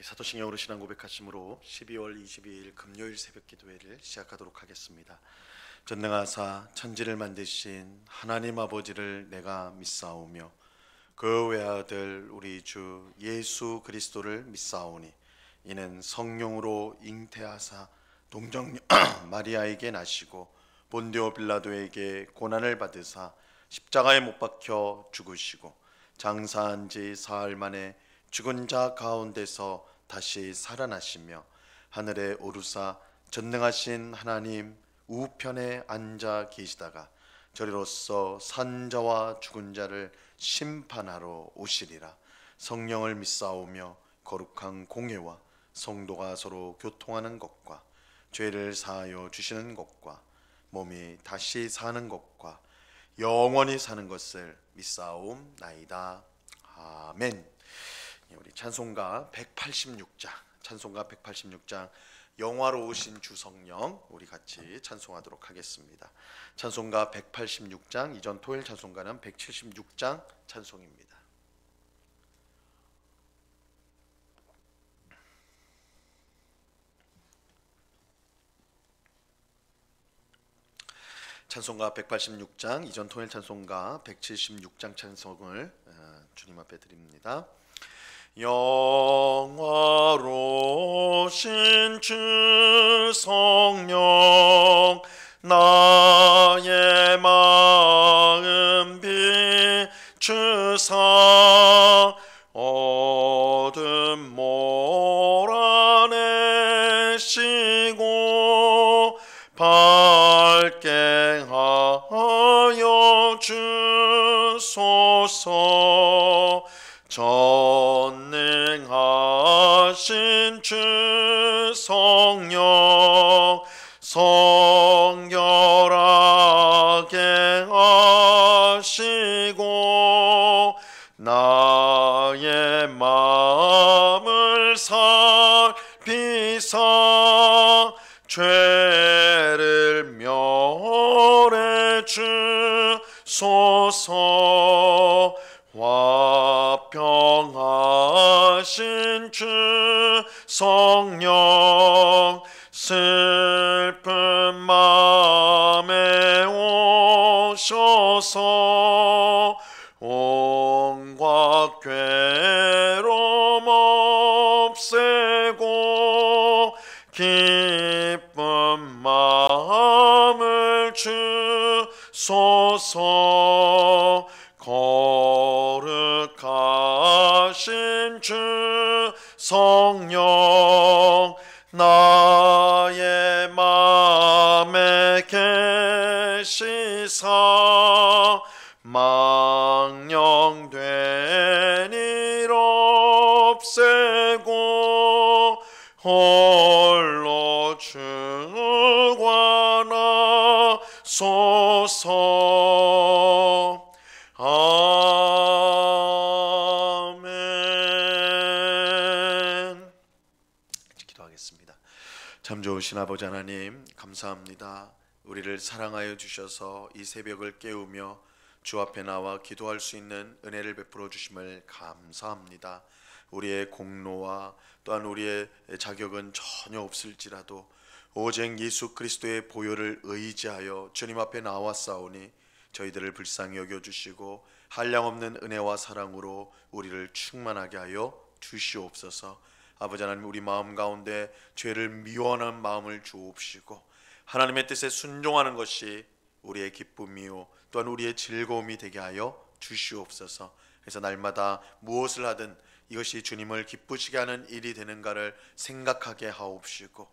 사도신경으로 신앙 고백하심으로 12월 22일 금요일 새벽 기도회를 시작하도록 하겠습니다. 전능하사 천지를 만드신 하나님 아버지를 내가 믿사오며 그 외아들 우리 주 예수 그리스도를 믿사오니 이는 성령으로 잉태하사 동정 마리아에게 나시고 본디오 빌라도에게 고난을 받으사 십자가에 못 박혀 죽으시고 장사한 지 사흘 만에 죽은 자 가운데서 다시 살아나시며 하늘에 오르사 전능하신 하나님 우편에 앉아 계시다가 저리로서 산 자와 죽은 자를 심판하러 오시리라. 성령을 믿사오며 거룩한 공회와 성도가 서로 교통하는 것과 죄를 사하여 주시는 것과 몸이 다시 사는 것과 영원히 사는 것을 믿사옵나이다. 아멘. 우리 찬송가 186장 영화로우신 주 성령 우리 같이 찬송하도록 하겠습니다. 찬송가 186장, 이전 토요일 찬송가는 176장 찬송입니다. 찬송가 186장, 이전 토요일 찬송가 176장 찬송을 주님 앞에 드립니다. 영화로우신 주 성령 나의 마음 비추사 어둠 몰아내시고 밝게 하여 주소서. 전능하신 주 성령 성결하게 하시고 나의 마음을 살피사 죄를 멸해 주소서. 화평하신 주 성령 슬픈 맘에 오셔서 온갖 괴로움 없애고 기쁜 마음을 주소서. 거룩하신 주 성령 나의 맘에 계시사 망령된 일 없애고 홀로 주관하소서. 아멘. 기도하겠습니다. 참 좋으신 아버지 하나님, 감사합니다. 우리를 사랑하여 주셔서 이 새벽을 깨우며 주 앞에 나와 기도할 수 있는 은혜를 베풀어 주심을 감사합니다. 우리의 공로와 또한 우리의 자격은 전혀 없을지라도 오직 예수 그리스도의 보혈을 의지하여 주님 앞에 나왔사오니 저희들을 불쌍히 여겨주시고 한량없는 은혜와 사랑으로 우리를 충만하게 하여 주시옵소서. 아버지 하나님, 우리 마음 가운데 죄를 미워하는 마음을 주옵시고 하나님의 뜻에 순종하는 것이 우리의 기쁨이요 또한 우리의 즐거움이 되게 하여 주시옵소서. 그래서 날마다 무엇을 하든 이것이 주님을 기쁘시게 하는 일이 되는가를 생각하게 하옵시고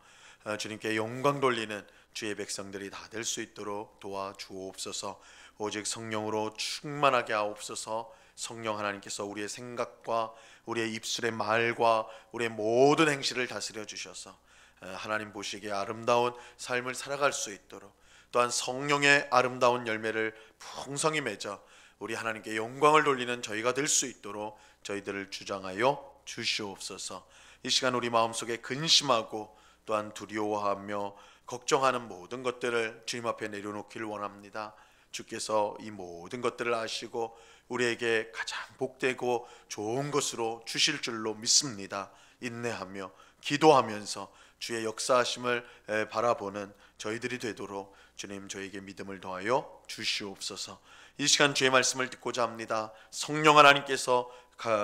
주님께 영광 돌리는 주의 백성들이 다 될 수 있도록 도와주옵소서. 오직 성령으로 충만하게 하옵소서. 성령 하나님께서 우리의 생각과 우리의 입술의 말과 우리의 모든 행실을 다스려 주셔서 하나님 보시기에 아름다운 삶을 살아갈 수 있도록, 또한 성령의 아름다운 열매를 풍성히 맺어 우리 하나님께 영광을 돌리는 저희가 될 수 있도록 저희들을 주장하여 주시옵소서. 이 시간 우리 마음속에 근심하고 또한 두려워하며 걱정하는 모든 것들을 주님 앞에 내려놓기를 원합니다. 주께서 이 모든 것들을 아시고 우리에게 가장 복되고 좋은 것으로 주실 줄로 믿습니다. 인내하며 기도하면서 주의 역사하심을 바라보는 저희들이 되도록 주님 저에게 믿음을 더하여 주시옵소서. 이 시간 주의 말씀을 듣고자 합니다. 성령 하나님께서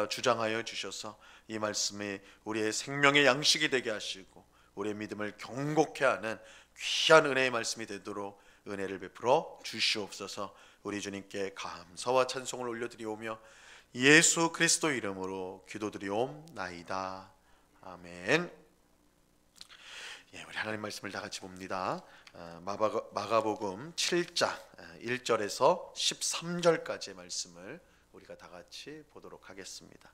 주장하여 주셔서 이 말씀이 우리의 생명의 양식이 되게 하시고 우리의 믿음을 경고케 하는 귀한 은혜의 말씀이 되도록 은혜를 베풀어 주시옵소서. 우리 주님께 감사와 찬송을 올려드리오며 예수 그리스도 이름으로 기도드리옵나이다. 아멘. 우리 하나님 말씀을 다 같이 봅니다. 마가복음 7장 1절에서 13절까지의 말씀을 우리가 다 같이 보도록 하겠습니다.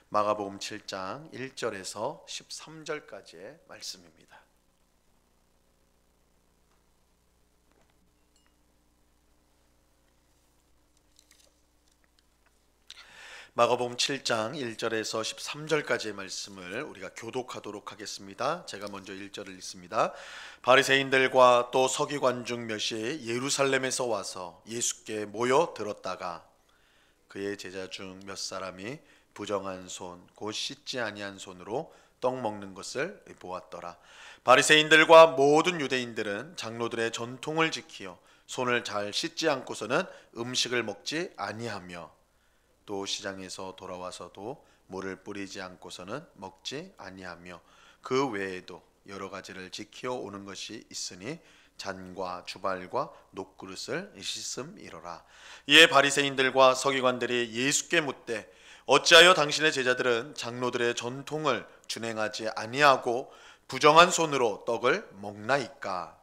마가복음 7장 1절에서 13절까지의 말씀입니다. 마가복음 7장 1절에서 13절까지의 말씀을 우리가 교독하도록 하겠습니다. 제가 먼저 1절을 읽습니다. 바리새인들과 또 서기관 중 몇이 예루살렘에서 와서 예수께 모여 들었다가 그의 제자 중 몇 사람이 부정한 손 곧 씻지 아니한 손으로 떡 먹는 것을 보았더라. 바리새인들과 모든 유대인들은 장로들의 전통을 지키어 손을 잘 씻지 않고서는 음식을 먹지 아니하며 또 시장에서 돌아와서도 물을 뿌리지 않고서는 먹지 아니하며 그 외에도 여러 가지를 지켜 오는 것이 있으니 잔과 주발과 녹그릇을 씻음이로라. 이에 바리새인들과 서기관들이 예수께 묻되 어찌하여 당신의 제자들은 장로들의 전통을 준행하지 아니하고 부정한 손으로 떡을 먹나이까?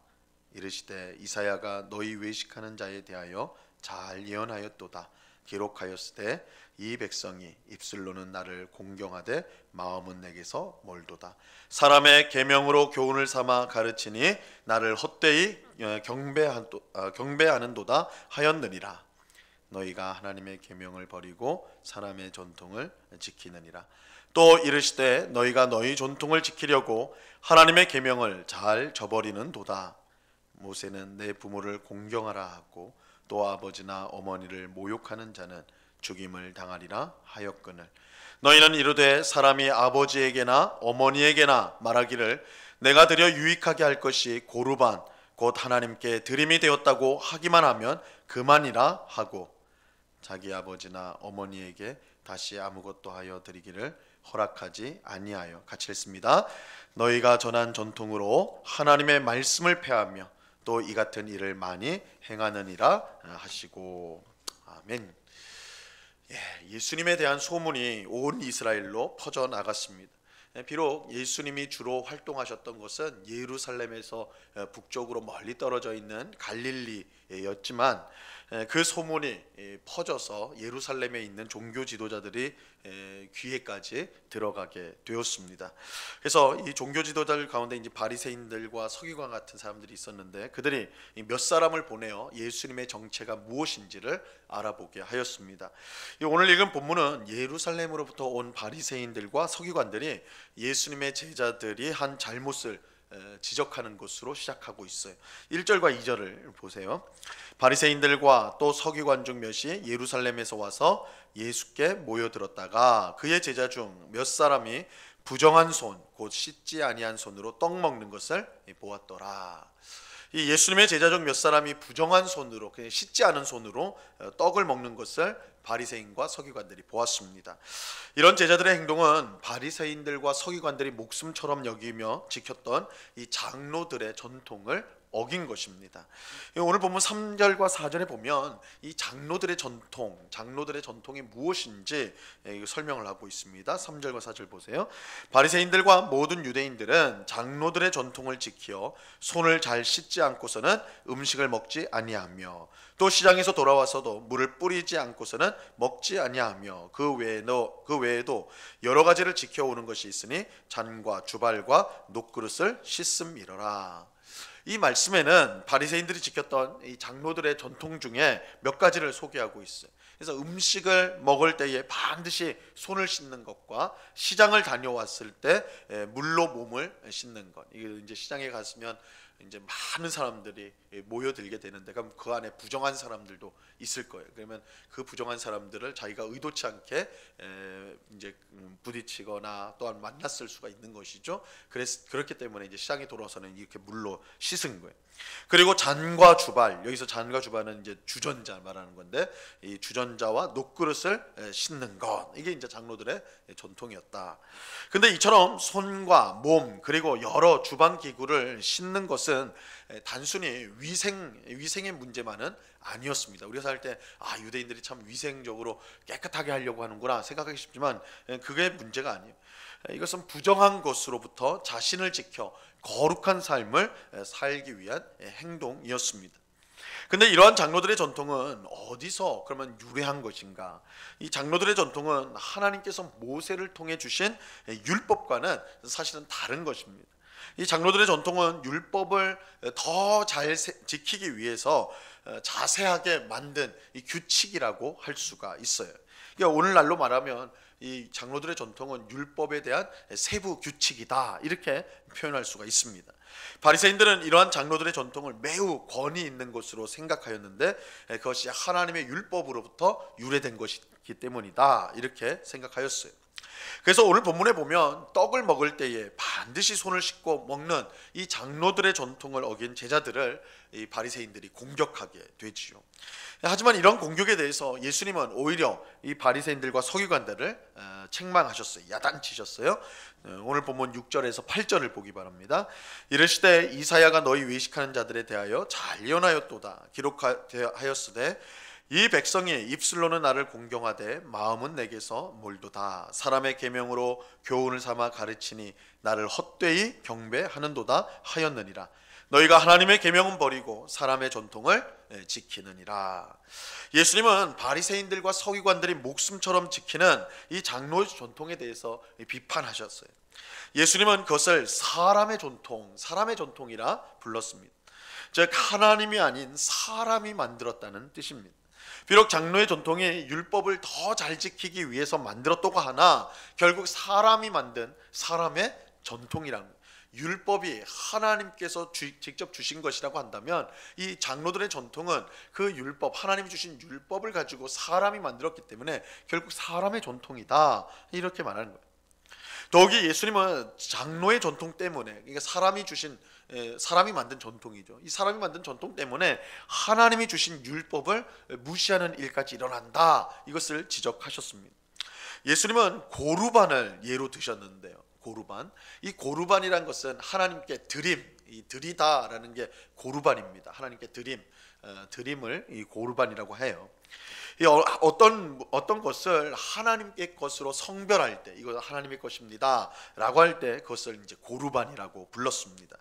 이르시되 이사야가 너희 외식하는 자에 대하여 잘 예언하였도다. 기록하였으되 이 백성이 입술로는 나를 공경하되 마음은 내게서 멀도다. 사람의 계명으로 교훈을 삼아 가르치니 나를 헛되이 경배하는도다 하였느니라. 너희가 하나님의 계명을 버리고 사람의 전통을 지키느니라. 또 이르시되 너희가 너희 전통을 지키려고 하나님의 계명을 잘 저버리는도다. 모세는 내 부모를 공경하라 하고 또 아버지나 어머니를 모욕하는 자는 죽임을 당하리라 하였거늘 너희는 이르되 사람이 아버지에게나 어머니에게나 말하기를 내가 드려 유익하게 할 것이 고르반 곧 하나님께 드림이 되었다고 하기만 하면 그만이라 하고 자기 아버지나 어머니에게 다시 아무것도 하여 드리기를 허락하지 아니하여. 같이 읽습니다. 너희가 전한 전통으로 하나님의 말씀을 폐하며 또 이 같은 일을 많이 행하느니라 하시고. 아멘. 예수님에 대한 소문이 온 이스라엘로 퍼져나갔습니다. 비록 예수님이 주로 활동하셨던 것은 예루살렘에서 북쪽으로 멀리 떨어져 있는 갈릴리였지만 그 소문이 퍼져서 예루살렘에 있는 종교 지도자들이 귀에까지 들어가게 되었습니다. 그래서 이 종교 지도자들 가운데 이제 바리새인들과 서기관 같은 사람들이 있었는데 그들이 몇 사람을 보내어 예수님의 정체가 무엇인지를 알아보게 하였습니다. 오늘 읽은 본문은 예루살렘으로부터 온 바리새인들과 서기관들이 예수님의 제자들이 한 잘못을 지적하는 것으로 시작하고 있어요. 1절과 2절을 보세요. 바리새인들과 또 서기관 중 몇이 예루살렘에서 와서 예수께 모여들었다가 그의 제자 중 몇 사람이 부정한 손 곧 씻지 아니한 손으로 떡 먹는 것을 보았더라. 이 예수님의 제자 중 몇 사람이 부정한 손으로 그냥 씻지 않은 손으로 떡을 먹는 것을 바리새인과 서기관들이 보았습니다. 이런 제자들의 행동은 바리새인들과 서기관들이 목숨처럼 여기며 지켰던 이 장로들의 전통을 어긴 것입니다. 오늘 본문 3절과 4절에 보면 이 장로들의 전통이 무엇인지 설명을 하고 있습니다. 3절과 4절 보세요. 바리새인들과 모든 유대인들은 장로들의 전통을 지켜 손을 잘 씻지 않고서는 음식을 먹지 아니하며 또 시장에서 돌아와서도 물을 뿌리지 않고서는 먹지 아니하며 그 외에도 여러 가지를 지켜오는 것이 있으니 잔과 주발과 녹그릇을 씻음이로라. 이 말씀에는 바리새인들이 지켰던 이 장로들의 전통 중에 몇 가지를 소개하고 있어요. 그래서 음식을 먹을 때에 반드시 손을 씻는 것과 시장을 다녀왔을 때 물로 몸을 씻는 것. 이게 이제 시장에 갔으면 이제 많은 사람들이 모여들게 되는데, 그럼 그 안에 부정한 사람들도 있을 거예요. 그러면 그 부정한 사람들을 자기가 의도치 않게 이제 부딪히거나 또한 만났을 수가 있는 것이죠. 그렇기 때문에 이제 시장에 돌아서는 이렇게 물로 씻은 거예요. 그리고 잔과 주발, 여기서 잔과 주발은 이제 주전자 말하는 건데, 이 주전자와 녹그릇을 씻는 것, 이게 이제 장로들의 전통이었다. 근데 이처럼 손과 몸 그리고 여러 주방 기구를 씻는 것은 단순히 위생의 문제만은 아니었습니다. 우리가 살 때 유대인들이 참 위생적으로 깨끗하게 하려고 하는구나 생각하기 쉽지만 그게 문제가 아니에요. 이것은 부정한 것으로부터 자신을 지켜 거룩한 삶을 살기 위한 행동이었습니다. 근데 이러한 장로들의 전통은 어디서 그러면 유래한 것인가? 이 장로들의 전통은 하나님께서 모세를 통해 주신 율법과는 사실은 다른 것입니다. 이 장로들의 전통은 율법을 더 잘 지키기 위해서 자세하게 만든 이 규칙이라고 할 수가 있어요. 그러니까 오늘날로 말하면 이 장로들의 전통은 율법에 대한 세부 규칙이다, 이렇게 표현할 수가 있습니다. 바리새인들은 이러한 장로들의 전통을 매우 권위 있는 것으로 생각하였는데 그것이 하나님의 율법으로부터 유래된 것이기 때문이다, 이렇게 생각하였어요. 그래서 오늘 본문에 보면 떡을 먹을 때에 반드시 손을 씻고 먹는 이 장로들의 전통을 어긴 제자들을 이 바리새인들이 공격하게 되지요. 하지만 이런 공격에 대해서 예수님은 오히려 이 바리새인들과 서기관들을 책망하셨어요. 야단치셨어요. 오늘 본문 6절에서 8절을 보기 바랍니다. 이르시되 이사야가 너희 외식하는 자들에 대하여 잘 예언하였도다. 기록하였으되 이 백성이 입술로는 나를 공경하되 마음은 내게서 멀도다. 사람의 계명으로 교훈을 삼아 가르치니 나를 헛되이 경배하는도다 하였느니라. 너희가 하나님의 계명은 버리고 사람의 전통을 지키느니라. 예수님은 바리새인들과 서기관들이 목숨처럼 지키는 이 장로의 전통에 대해서 비판하셨어요. 예수님은 그것을 사람의 전통이라 불렀습니다. 즉 하나님이 아닌 사람이 만들었다는 뜻입니다. 비록 장로의 전통이 율법을 더 잘 지키기 위해서 만들었다고 하나 결국 사람이 만든 사람의 전통이라는 거예요. 율법이 하나님께서 직접 주신 것이라고 한다면 이 장로들의 전통은 그 율법, 하나님이 주신 율법을 가지고 사람이 만들었기 때문에 결국 사람의 전통이다, 이렇게 말하는 거예요. 더욱이 예수님은 장로의 전통 때문에, 그러니까 사람이 만든 전통이죠. 이 사람이 만든 전통 때문에 하나님이 주신 율법을 무시하는 일까지 일어난다, 이것을 지적하셨습니다. 예수님은 고르반을 예로 드셨는데요. 이 고르반이란 것은 하나님께 드리다라는 게 고르반입니다. 하나님께 드림을 이 고르반이라고 해요. 어떤 것을 하나님께 것으로 성별할 때, 이거 하나님의 것입니다라고 할 때 그것을 이제 고르반이라고 불렀습니다.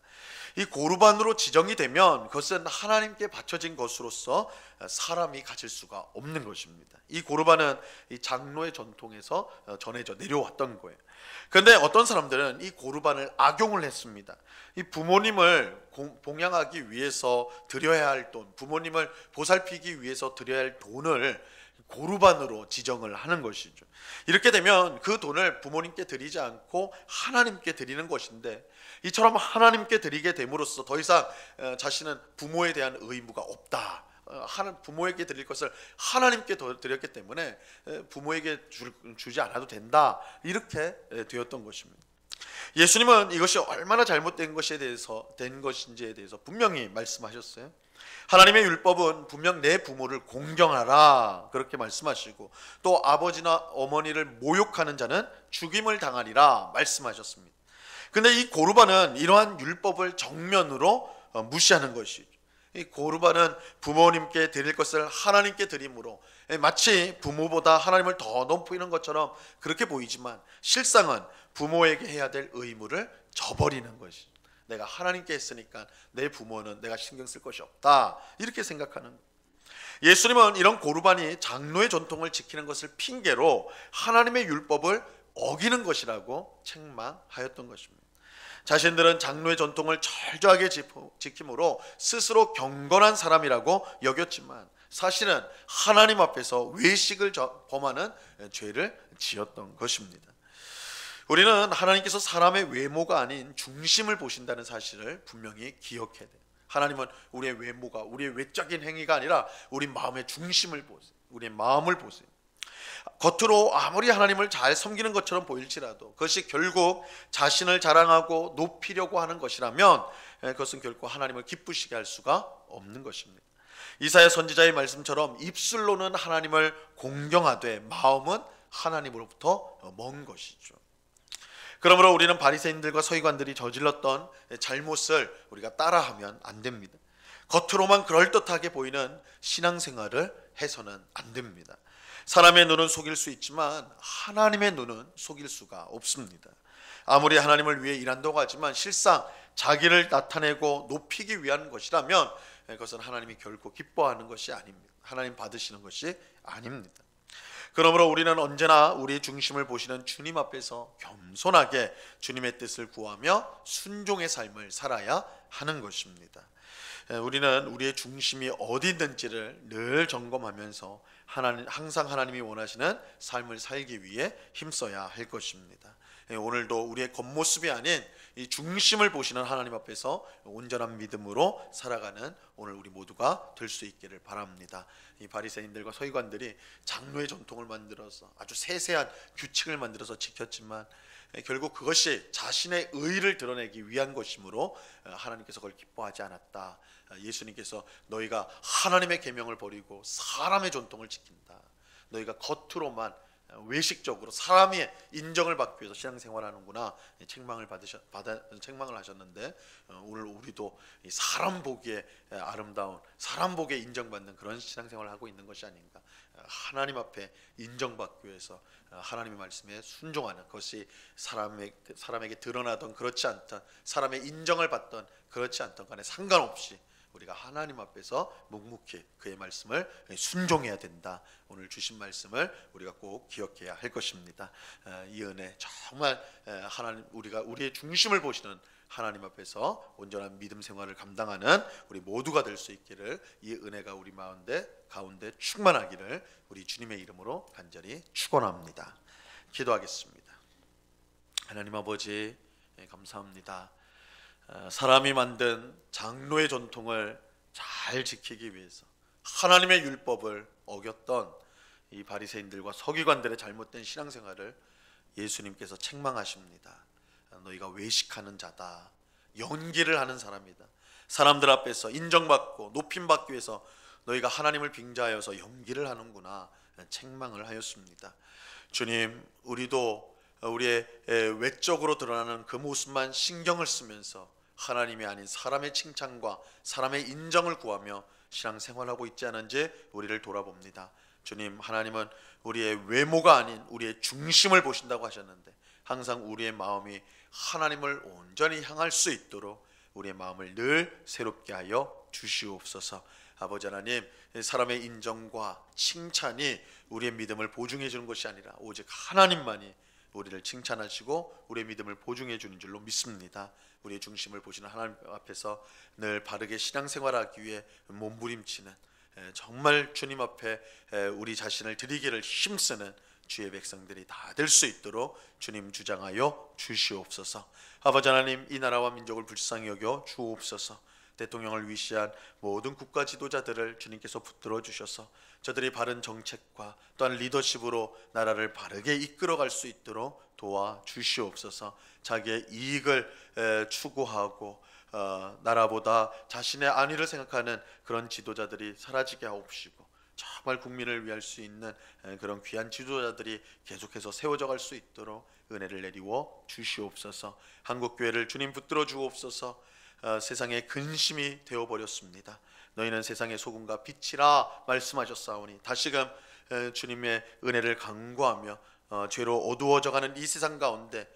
이 고르반으로 지정이 되면 그것은 하나님께 바쳐진 것으로서 사람이 가질 수가 없는 것입니다. 이 고르반은 이 장로의 전통에서 전해져 내려왔던 거예요. 그런데 어떤 사람들은 이 고르반을 악용을 했습니다. 이 부모님을 봉양하기 위해서 드려야 할 돈, 부모님을 보살피기 위해서 드려야 할 돈을 고르반으로 지정을 하는 것이죠. 이렇게 되면 그 돈을 부모님께 드리지 않고 하나님께 드리는 것인데, 이처럼 하나님께 드리게 됨으로써 더 이상 자신은 부모에 대한 의무가 없다, 부모에게 드릴 것을 하나님께 드렸기 때문에 부모에게 주지 않아도 된다, 이렇게 되었던 것입니다. 예수님은 이것이 얼마나 잘못된 것인지에 대해서 분명히 말씀하셨어요. 하나님의 율법은 분명 내 부모를 공경하라, 그렇게 말씀하시고 또 아버지나 어머니를 모욕하는 자는 죽임을 당하리라 말씀하셨습니다. 근데 이 고르반은 이러한 율법을 정면으로 무시하는 것이죠. 이 고르반은 부모님께 드릴 것을 하나님께 드림으로 마치 부모보다 하나님을 더 높이는 것처럼 그렇게 보이지만 실상은 부모에게 해야 될 의무를 저버리는 것이죠. 내가 하나님께 했으니까 내 부모는 내가 신경 쓸 것이 없다, 이렇게 생각하는 거예요. 예수님은 이런 고르반이 장로의 전통을 지키는 것을 핑계로 하나님의 율법을 어기는 것이라고 책망하였던 것입니다. 자신들은 장로의 전통을 철저하게 지킴으로 스스로 경건한 사람이라고 여겼지만 사실은 하나님 앞에서 외식을 범하는 죄를 지었던 것입니다. 우리는 하나님께서 사람의 외모가 아닌 중심을 보신다는 사실을 분명히 기억해야 돼요. 하나님은 우리의 외모가, 우리의 외적인 행위가 아니라 우리 마음의 중심을 보세요. 우리의 마음을 보세요. 겉으로 아무리 하나님을 잘 섬기는 것처럼 보일지라도 그것이 결국 자신을 자랑하고 높이려고 하는 것이라면 그것은 결코 하나님을 기쁘시게 할 수가 없는 것입니다. 이사야 선지자의 말씀처럼 입술로는 하나님을 공경하되 마음은 하나님으로부터 먼 것이죠. 그러므로 우리는 바리새인들과 서기관들이 저질렀던 잘못을 우리가 따라하면 안 됩니다. 겉으로만 그럴듯하게 보이는 신앙생활을 해서는 안 됩니다. 사람의 눈은 속일 수 있지만 하나님의 눈은 속일 수가 없습니다. 아무리 하나님을 위해 일한다고 하지만 실상 자기를 나타내고 높이기 위한 것이라면 그것은 하나님이 결코 기뻐하는 것이 아닙니다. 하나님 받으시는 것이 아닙니다. 그러므로 우리는 언제나 우리의 중심을 보시는 주님 앞에서 겸손하게 주님의 뜻을 구하며 순종의 삶을 살아야 하는 것입니다. 우리는 우리의 중심이 어디 있는지를 늘 점검하면서 항상 하나님이 원하시는 삶을 살기 위해 힘써야 할 것입니다. 오늘도 우리의 겉모습이 아닌 이 중심을 보시는 하나님 앞에서 온전한 믿음으로 살아가는 오늘 우리 모두가 될 수 있기를 바랍니다. 이 바리새인들과 서기관들이 장로의 전통을 만들어서 아주 세세한 규칙을 만들어서 지켰지만 결국 그것이 자신의 의를 드러내기 위한 것이므로 하나님께서 그걸 기뻐하지 않았다. 예수님께서 너희가 하나님의 계명을 버리고 사람의 전통을 지킨다. 너희가 겉으로만 외식적으로 사람의 인정을 받기 위해서 신앙생활하는구나 책망을 하셨는데 오늘 우리도 사람 보기에 아름다운, 사람 보기에 인정받는 그런 신앙생활을 하고 있는 것이 아닌가. 하나님 앞에 인정받기 위해서 하나님의 말씀에 순종하는 것이 사람에게 드러나던 그렇지 않던, 사람의 인정을 받던 그렇지 않던 간에 상관없이 우리가 하나님 앞에서 묵묵히 그의 말씀을 순종해야 된다. 오늘 주신 말씀을 우리가 꼭 기억해야 할 것입니다. 이 은혜 정말 하나님, 우리가 우리의 중심을 보시는 하나님 앞에서 온전한 믿음 생활을 감당하는 우리 모두가 될 수 있기를, 이 은혜가 우리 가운데 충만하기를 우리 주님의 이름으로 간절히 축원합니다. 기도하겠습니다. 하나님 아버지 감사합니다. 사람이 만든 장로의 전통을 잘 지키기 위해서 하나님의 율법을 어겼던 이 바리새인들과 서기관들의 잘못된 신앙생활을 예수님께서 책망하십니다. 너희가 외식하는 자다. 연기를 하는 사람이다. 사람들 앞에서 인정받고 높임받기 위해서 너희가 하나님을 빙자하여서 연기를 하는구나 책망을 하였습니다. 주님, 우리도 우리의 외적으로 드러나는 그 모습만 신경을 쓰면서 하나님이 아닌 사람의 칭찬과 사람의 인정을 구하며 신앙생활하고 있지 않은지 우리를 돌아봅니다. 주님, 하나님은 우리의 외모가 아닌 우리의 중심을 보신다고 하셨는데 항상 우리의 마음이 하나님을 온전히 향할 수 있도록 우리의 마음을 늘 새롭게 하여 주시옵소서. 아버지 하나님, 사람의 인정과 칭찬이 우리의 믿음을 보증해 주는 것이 아니라 오직 하나님만이 우리를 칭찬하시고 우리의 믿음을 보증해 주는 줄로 믿습니다. 우리의 중심을 보시는 하나님 앞에서 늘 바르게 신앙생활하기 위해 몸부림치는, 정말 주님 앞에 우리 자신을 드리기를 힘쓰는 주의 백성들이 다 될 수 있도록 주님 주장하여 주시옵소서. 아버지 하나님, 이 나라와 민족을 불쌍히 여겨 주옵소서. 대통령을 위시한 모든 국가 지도자들을 주님께서 붙들어 주셔서 저들이 바른 정책과 또한 리더십으로 나라를 바르게 이끌어갈 수 있도록 도와 주시옵소서. 자기의 이익을 추구하고 나라보다 자신의 안위를 생각하는 그런 지도자들이 사라지게 하옵시고 정말 국민을 위할 수 있는 그런 귀한 지도자들이 계속해서 세워져 갈 수 있도록 은혜를 내리워 주시옵소서. 한국교회를 주님 붙들어 주옵소서. 세상의 근심이 되어버렸습니다. 너희는 세상의 소금과 빛이라 말씀하셨사오니 다시금 주님의 은혜를 간구하며 죄로 어두워져가는 이 세상 가운데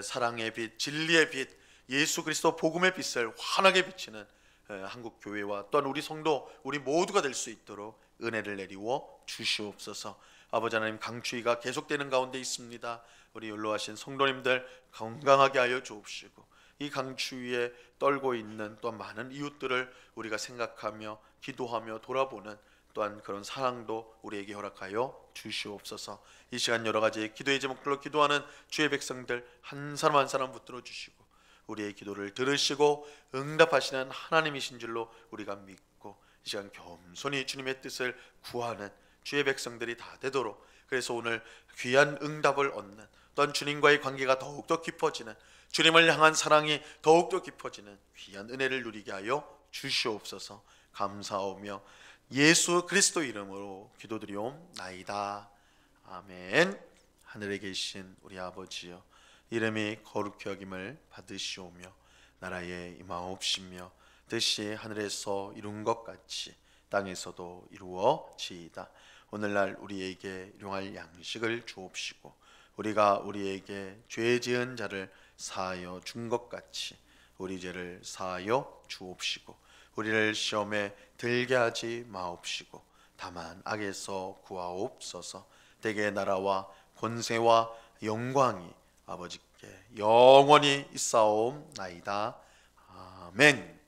사랑의 빛, 진리의 빛, 예수 그리스도 복음의 빛을 환하게 비치는 한국교회와 또한 우리 성도, 우리 모두가 될 수 있도록 은혜를 내리워 주시옵소서. 아버지 하나님, 강추위가 계속되는 가운데 있습니다. 우리 연로하신 성도님들 건강하게 하여 주옵시고 이 강추위에 떨고 있는 또 많은 이웃들을 우리가 생각하며 기도하며 돌아보는 또한 그런 사랑도 우리에게 허락하여 주시옵소서. 이 시간 여러 가지 기도의 제목들로 기도하는 주의 백성들 한 사람 한 사람 붙들어 주시고 우리의 기도를 들으시고 응답하시는 하나님이신 줄로 우리가 믿고 이 시간 겸손히 주님의 뜻을 구하는 주의 백성들이 다 되도록, 그래서 오늘 귀한 응답을 얻는, 또한 주님과의 관계가 더욱더 깊어지는, 주님을 향한 사랑이 더욱더 깊어지는 귀한 은혜를 누리게 하여 주시옵소서. 감사하며 예수 그리스도 이름으로 기도드리옵나이다. 아멘. 하늘에 계신 우리 아버지여, 이름이 거룩히 여김을 받으시오며 나라에 임하옵시며 뜻이 하늘에서 이룬 것 같이 땅에서도 이루어지이다. 오늘날 우리에게 일용할 양식을 주옵시고 우리가 우리에게 죄 지은 자를 사하여 준 것 같이 우리 죄를 사하여 주옵시고 우리를 시험에 들게 하지 마옵시고 다만 악에서 구하옵소서. 대개 나라와 권세와 영광이 아버지께 영원히 있사옵나이다. 아멘.